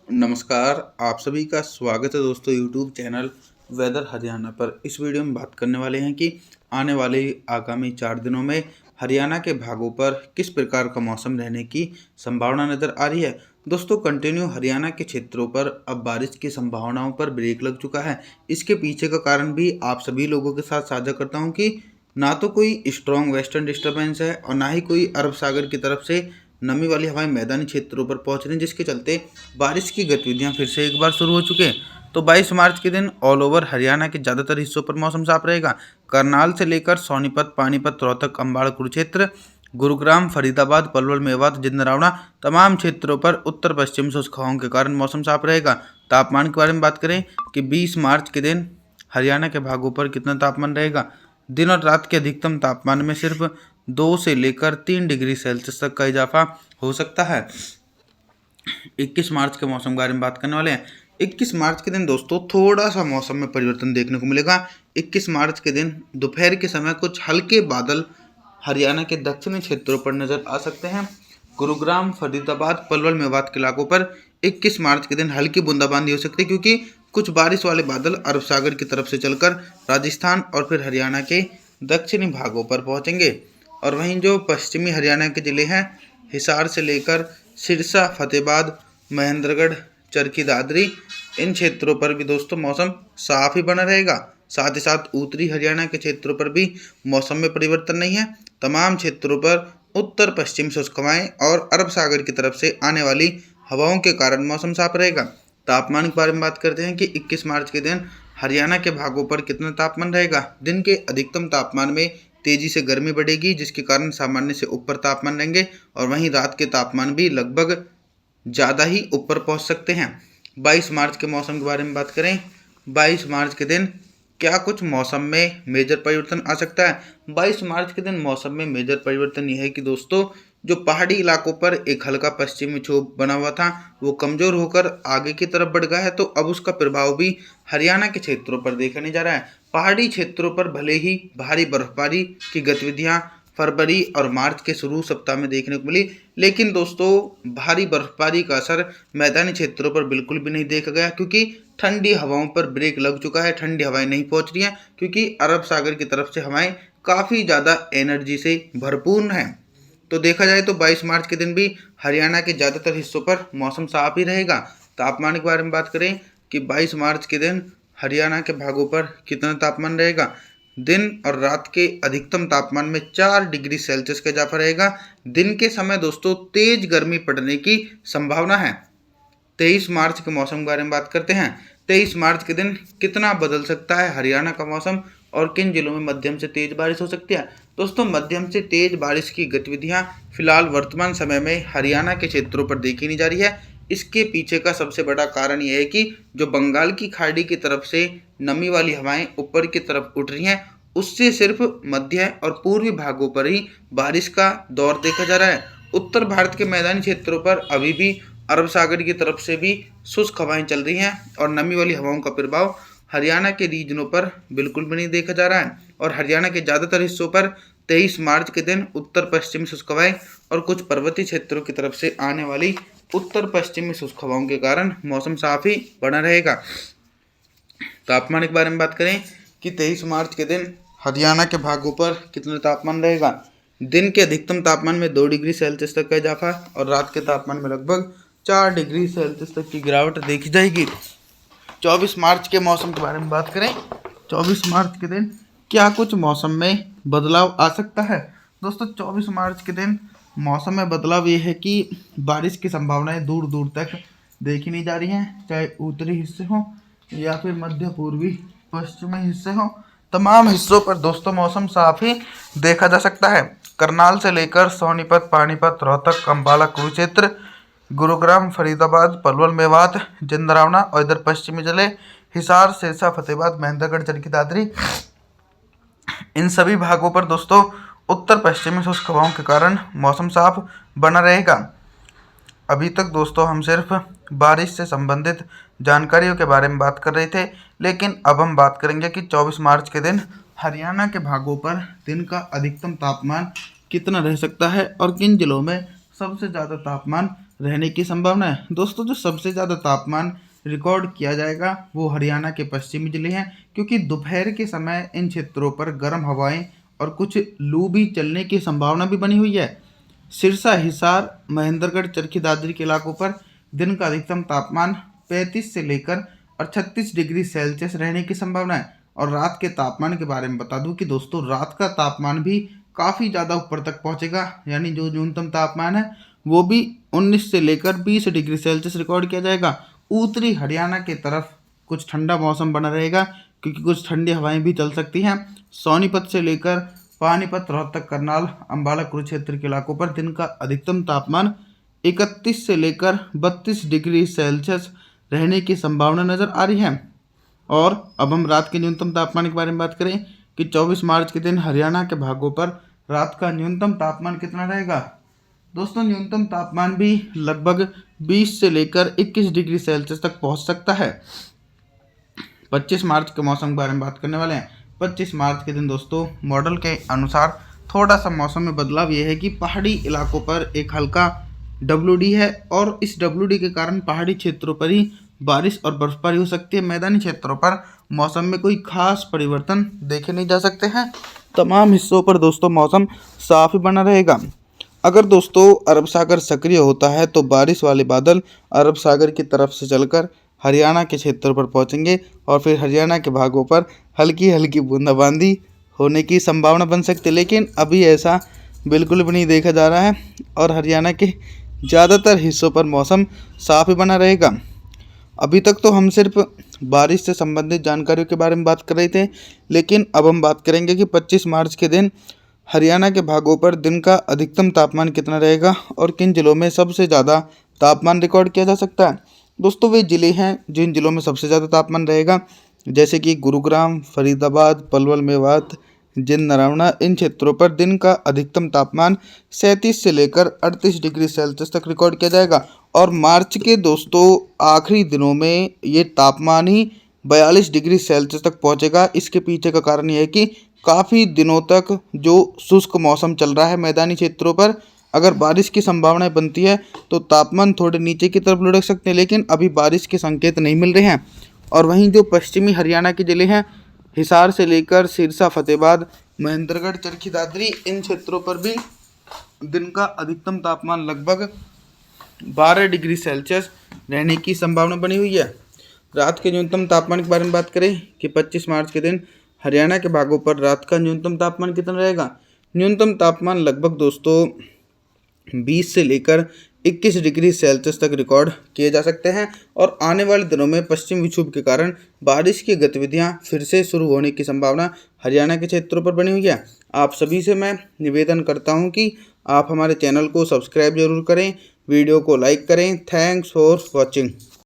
नमस्कार। आप सभी का स्वागत है दोस्तों यूट्यूब चैनल वेदर हरियाणा पर। इस वीडियो में बात करने वाले हैं कि आने वाले आगामी 4 दिनों में हरियाणा के भागों पर किस प्रकार का मौसम रहने की संभावना नज़र आ रही है। दोस्तों कंटिन्यू हरियाणा के क्षेत्रों पर अब बारिश की संभावनाओं पर ब्रेक लग चुका है। इसके पीछे का कारण भी आप सभी लोगों के साथ साझा करता हूँ कि ना तो कोई स्ट्रॉन्ग वेस्टर्न डिस्टर्बेंस है और ना ही कोई अरब सागर की तरफ से नमी वाली हवाएं मैदानी क्षेत्रों पर पहुंच रही हैं, जिसके चलते बारिश की गतिविधियां फिर से एक बार शुरू हो चुके हैं। तो 22 मार्च के दिन ऑल ओवर हरियाणा के ज़्यादातर हिस्सों पर मौसम साफ रहेगा। करनाल से लेकर सोनीपत, पानीपत, रोहतक, अम्बाड़ा, कुरुक्षेत्र, गुरुग्राम, फरीदाबाद, पलवल, मेवात, जिंदरावना तमाम क्षेत्रों पर उत्तर पश्चिम शुष्क हवाओं के कारण मौसम साफ रहेगा। तापमान के बारे में बात करें कि 20 मार्च के दिन हरियाणा के भागों पर कितना तापमान रहेगा। दिन और रात के अधिकतम तापमान में सिर्फ 2 से लेकर 3 डिग्री सेल्सियस तक का इजाफा हो सकता है। 21 मार्च के मौसम के बारे में बात करने वाले हैं। 21 मार्च के दिन दोस्तों थोड़ा सा मौसम में परिवर्तन देखने को मिलेगा। 21 मार्च के दिन दोपहर के समय कुछ हल्के बादल हरियाणा के दक्षिणी क्षेत्रों पर नजर आ सकते हैं। गुरुग्राम, फरीदाबाद, पलवल, मेवात के इलाकों पर 21 मार्च के दिन हल्की बूंदाबांदी हो सकती है, क्योंकि कुछ बारिश वाले बादल अरब सागर की तरफ से चलकर राजस्थान और फिर हरियाणा के दक्षिणी भागों पर पहुंचेंगे। और वहीं जो पश्चिमी हरियाणा के ज़िले हैं, हिसार से लेकर सिरसा, फतेहाबाद, महेंद्रगढ़, चरखी दादरी, इन क्षेत्रों पर भी दोस्तों मौसम साफ ही बना रहेगा। साथ ही साथ उत्तरी हरियाणा के क्षेत्रों पर भी मौसम में परिवर्तन नहीं है। तमाम क्षेत्रों पर उत्तर पश्चिम शुष्क हवाएं और अरब सागर की तरफ से आने वाली हवाओं के कारण मौसम साफ रहेगा। तापमान के बारे में बात करते हैं कि 21 मार्च के दिन हरियाणा के भागों पर कितना तापमान रहेगा। दिन के अधिकतम तापमान में तेजी से गर्मी बढ़ेगी, जिसके कारण सामान्य से ऊपर तापमान रहेंगे और वहीं रात के तापमान भी लगभग ज़्यादा ही ऊपर पहुंच सकते हैं। 22 मार्च के मौसम के बारे में बात करें, 22 मार्च के दिन क्या कुछ मौसम में मेजर परिवर्तन आ सकता है। 22 मार्च के दिन मौसम में मेजर परिवर्तन यह है कि दोस्तों जो पहाड़ी इलाकों पर एक हल्का पश्चिमी विक्षोभ बना हुआ था, वो कमज़ोर होकर आगे की तरफ बढ़ गया है। तो अब उसका प्रभाव भी हरियाणा के क्षेत्रों पर देखा नहीं जा रहा है। पहाड़ी क्षेत्रों पर भले ही भारी बर्फबारी की गतिविधियां फरवरी और मार्च के शुरू सप्ताह में देखने को मिली, लेकिन दोस्तों भारी बर्फबारी का असर मैदानी क्षेत्रों पर बिल्कुल भी नहीं देखा गया, क्योंकि ठंडी हवाओं पर ब्रेक लग चुका है। ठंडी हवाएं नहीं पहुंच रही हैं, क्योंकि अरब सागर की तरफ से हवाएं काफ़ी ज़्यादा एनर्जी से भरपूर हैं। तो देखा जाए तो 22 मार्च के दिन भी हरियाणा के ज़्यादातर हिस्सों पर मौसम साफ ही रहेगा। तापमान के बारे में बात करें कि 22 मार्च के दिन हरियाणा के भागों पर कितना तापमान रहेगा। दिन और रात के अधिकतम तापमान में 4 डिग्री सेल्सियस का इजाफा रहेगा। दिन के समय दोस्तों तेज गर्मी पड़ने की संभावना है। 23 मार्च के मौसम के बारे में बात करते हैं। 23 मार्च के दिन कितना बदल सकता है हरियाणा का मौसम और किन जिलों में मध्यम से तेज बारिश हो सकती है। दोस्तों मध्यम से तेज बारिश की गतिविधियां फिलहाल वर्तमान समय में हरियाणा के क्षेत्रों पर देखी नहीं जा रही है। इसके पीछे का सबसे बड़ा कारण यह है कि जो बंगाल की खाड़ी की तरफ से नमी वाली हवाएं ऊपर की तरफ उठ रही हैं, उससे सिर्फ मध्य और पूर्वी भागों पर ही बारिश का दौर देखा जा रहा है। उत्तर भारत के मैदानी क्षेत्रों पर अभी भी अरब सागर की तरफ से भी शुष्क हवाएं चल रही हैं और नमी वाली हवाओं का प्रभाव हरियाणा के रीजनों पर बिल्कुल भी नहीं देखा जा रहा है। और हरियाणा के ज़्यादातर हिस्सों पर 23 मार्च के दिन उत्तर पश्चिमी शुष्क हवाएं और कुछ पर्वतीय क्षेत्रों की तरफ से आने वाली उत्तर पश्चिमी शुष्क हवाओं के कारण मौसम साफ ही बना रहेगा। तापमान के बारे में बात करें कि 23 मार्च के दिन हरियाणा के भागों पर कितना तापमान रहेगा। दिन के अधिकतम तापमान में 2 डिग्री सेल्सियस तक का इजाफा और रात के तापमान में लगभग 4 डिग्री सेल्सियस तक की गिरावट देखी जाएगी। 24 मार्च के मौसम के बारे में बात करें, 24 मार्च के दिन क्या कुछ मौसम में बदलाव आ सकता है। दोस्तों 24 मार्च के दिन मौसम में बदलाव ये है कि बारिश की संभावनाएं दूर दूर तक देखी नहीं जा रही हैं, चाहे उत्तरी हिस्से हों या फिर मध्य पूर्वी पश्चिमी हिस्से हों। तमाम हिस्सों पर दोस्तों मौसम साफ ही देखा जा सकता है। करनाल से लेकर सोनीपत, पानीपत, रोहतक, अम्बाला, कुरुक्षेत्र, गुरुग्राम, फरीदाबाद, पलवल, मेवात, जिंदरावना और इधर पश्चिमी जिले हिसार, सिरसा, फतेहाबाद, महेंद्रगढ़, चरखी दादरी, इन सभी भागों पर दोस्तों उत्तर पश्चिमी शुष्क हवाओं के कारण मौसम साफ बना रहेगा। अभी तक दोस्तों हम सिर्फ बारिश से संबंधित जानकारियों के बारे में बात कर रहे थे, लेकिन अब हम बात करेंगे कि 24 मार्च के दिन हरियाणा के भागों पर दिन का अधिकतम तापमान कितना रह सकता है और किन जिलों में सबसे ज़्यादा तापमान रहने की संभावना है। दोस्तों जो सबसे ज़्यादा तापमान रिकॉर्ड किया जाएगा वो हरियाणा के पश्चिमी जिले हैं, क्योंकि दोपहर के समय इन क्षेत्रों पर गर्म हवाएं और कुछ लू भी चलने की संभावना भी बनी हुई है। सिरसा, हिसार, महेंद्रगढ़, चरखी दादरी के इलाकों पर दिन का अधिकतम तापमान 35 से लेकर और 36 डिग्री सेल्सियस रहने की संभावना है। और रात के तापमान के बारे में बता दूं कि दोस्तों रात का तापमान भी काफ़ी ज़्यादा ऊपर तक पहुंचेगा, यानी जो न्यूनतम तापमान है वो भी 19 से लेकर 20 डिग्री सेल्सियस रिकॉर्ड किया जाएगा। उत्तरी हरियाणा की तरफ कुछ ठंडा मौसम बना रहेगा, क्योंकि कुछ ठंडी हवाएं भी चल सकती हैं। सोनीपत से लेकर पानीपत, रोहतक, करनाल, अंबाला, कुरुक्षेत्र के इलाकों पर दिन का अधिकतम तापमान 31 से लेकर 32 डिग्री सेल्सियस रहने की संभावना नज़र आ रही है। और अब हम रात के न्यूनतम तापमान के बारे में बात करें कि 24 मार्च के दिन हरियाणा के भागों पर रात का न्यूनतम तापमान कितना रहेगा। दोस्तों न्यूनतम तापमान भी लगभग 20 से लेकर 21 डिग्री सेल्सियस तक पहुंच सकता है। 25 मार्च के मौसम के बारे में बात करने वाले हैं। 25 मार्च के दिन दोस्तों मॉडल के अनुसार थोड़ा सा मौसम में बदलाव ये है कि पहाड़ी इलाकों पर एक हल्का WD है, और इस WD के कारण पहाड़ी क्षेत्रों पर ही बारिश और बर्फबारी हो सकती है। मैदानी क्षेत्रों पर मौसम में कोई खास परिवर्तन देखे नहीं जा सकते हैं। तमाम हिस्सों पर दोस्तों मौसम साफ ही बना रहेगा। अगर दोस्तों अरब सागर सक्रिय होता है तो बारिश वाले बादल अरब सागर की तरफ से चलकर हरियाणा के क्षेत्र पर पहुंचेंगे और फिर हरियाणा के भागों पर हल्की हल्की बूंदाबांदी होने की संभावना बन सकती है, लेकिन अभी ऐसा बिल्कुल भी नहीं देखा जा रहा है और हरियाणा के ज़्यादातर हिस्सों पर मौसम साफ ही बना रहेगा। अभी तक तो हम सिर्फ बारिश से संबंधित जानकारियों के बारे में बात कर रहे थे, लेकिन अब हम बात करेंगे कि 25 मार्च के दिन हरियाणा के भागों पर दिन का अधिकतम तापमान कितना रहेगा और किन जिलों में सबसे ज़्यादा तापमान रिकॉर्ड किया जा सकता है। दोस्तों वे ज़िले हैं जिन जिलों में सबसे ज़्यादा तापमान रहेगा, जैसे कि गुरुग्राम, फरीदाबाद, पलवल, मेवात, जिंद, नरौना। इन क्षेत्रों पर दिन का अधिकतम तापमान 37 से लेकर 38 डिग्री सेल्सियस तक रिकॉर्ड किया जाएगा। और मार्च के दोस्तों आखिरी दिनों में ये तापमान ही 42 डिग्री सेल्सियस तक पहुंचेगा। इसके पीछे का कारण यह है कि काफ़ी दिनों तक जो शुष्क मौसम चल रहा है मैदानी क्षेत्रों पर, अगर बारिश की संभावनाएं बनती है तो तापमान थोड़े नीचे की तरफ लुढ़क सकते हैं, लेकिन अभी बारिश के संकेत नहीं मिल रहे हैं। और वहीं जो पश्चिमी हरियाणा के ज़िले हैं, हिसार से लेकर सिरसा, फतेहाबाद, महेंद्रगढ़, चरखी दादरी, इन क्षेत्रों पर भी दिन का अधिकतम तापमान लगभग 12 डिग्री सेल्सियस रहने की संभावना बनी हुई है। रात के न्यूनतम तापमान के बारे में बात करें कि 25 मार्च के दिन हरियाणा के भागों पर रात का न्यूनतम तापमान कितना रहेगा। न्यूनतम तापमान लगभग दोस्तों 20 से लेकर 21 डिग्री सेल्सियस तक रिकॉर्ड किए जा सकते हैं। और आने वाले दिनों में पश्चिम विक्षोभ के कारण बारिश की गतिविधियां फिर से शुरू होने की संभावना हरियाणा के क्षेत्रों पर बनी हुई है। आप सभी से मैं निवेदन करता हूं कि आप हमारे चैनल को सब्सक्राइब जरूर करें, वीडियो को लाइक करें। Thanks for watching.